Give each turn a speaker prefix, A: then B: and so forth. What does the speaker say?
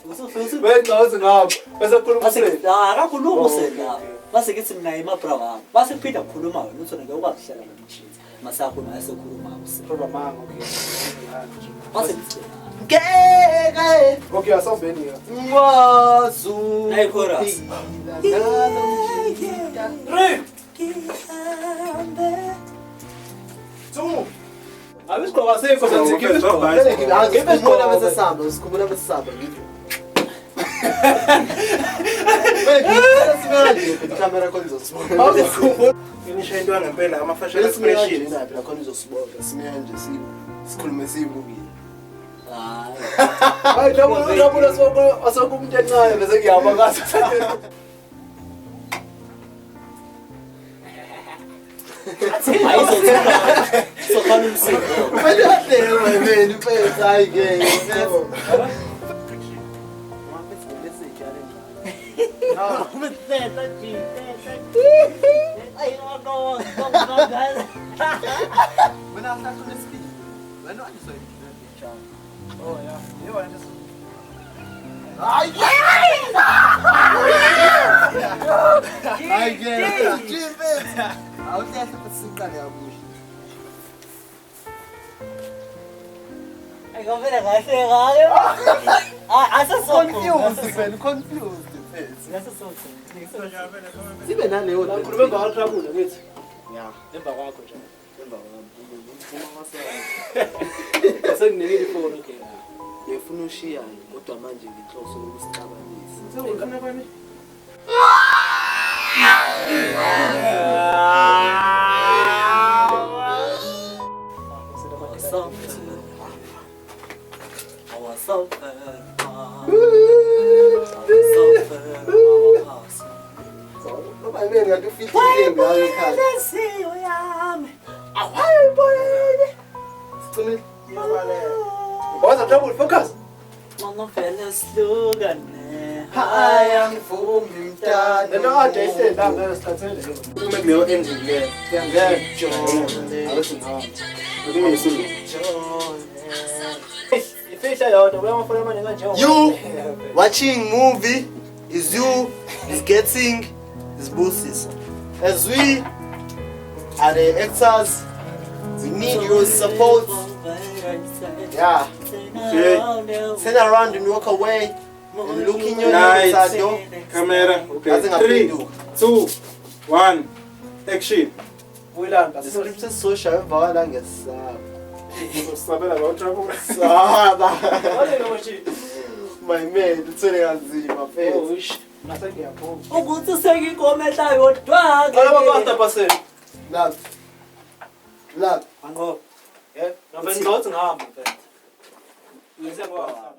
A: Wena ngapha. Bese khuluma usela.
B: Akakhuluma usela. Base kithi mina imabra wami. Base kuphinda ukukhuluma wena uthi ngeke ukwazi ukuhlala nomshini. Masakhuluma asekhuluma usela.
A: Proba manga okay.
B: Base
C: Ngeke
A: Okay, asambeni ya.
C: ngwazu.
B: Hey, chorus.
A: Two. Abisikhoba sekho senzikiwe isikhoba.
C: Ngeke ngibona bese samba, sikhumula bese samba ngithi. Wena simanje kamera konizosibona.
A: Ngisho into ngempela ama-facial
C: Bese simanje
A: expressions.
C: lapha konizosibona. Simanje sikhulume sivukile.
A: Hayi dabula soko umuntu encane bese kuyaba kahle.
B: Ayizothula. Sokhona umsiko.
C: Manje adele wena mfethu hayi ke.
A: Wena usakhona speed. Wena wanisoyini. Oh yeah. You want just
C: Hayi ke. Jimbe. Awuhlehla besiqale yabusha.
B: Ayingavela kahle ngayo.
C: Confused, man, confused. Sibe naleyo nto.
A: khuluma ngawatrabula ngithi.
C: Yeah.
A: Emva kwakho nje.
C: Emva kwami.
A: Sengikunikile ifoni okay.
C: Ngifuna ushiyane kodwa manje nginhloso lokusixabanisa.
A: Sengikana kwami.
C: Noma yini ngathi ufihlile ngayo ekhaya. Sicimile.
A: Waza trouble focus.
C: Ayangivumi mntana.
A: Lento ade isenda ngeke sithathele. Uma kuleyo engine le.
C: Ngeke
A: Abesingawa. Ngiyisulu. Ifisha yona uyamafona manje kanje.
C: You watching movie is you is getting is bosses. As we are the actors, we need your support. Yeah.
A: Okay.
C: Turn around and walk away and look in your
A: Nice.
C: eyes. Door.
A: Camera. Okay.
C: Nothing
A: 3,
C: happened.
A: 2, 1. Action. Uyilanda.
C: The script is so sharp, but I guess.
A: Sabela ngawutrabula.
C: Saba.
A: Wale ngoshi.
C: My man, it's only as my face.
A: Oh, ish. Nase ngiyaphuma.
B: Ukuthi sengikomela yodwa ke.
A: Abapasta pasel.
C: Love. Love.
A: Ango. Yeah. Ngabeni ngothi ngihamba mfethu. Ngise kwa.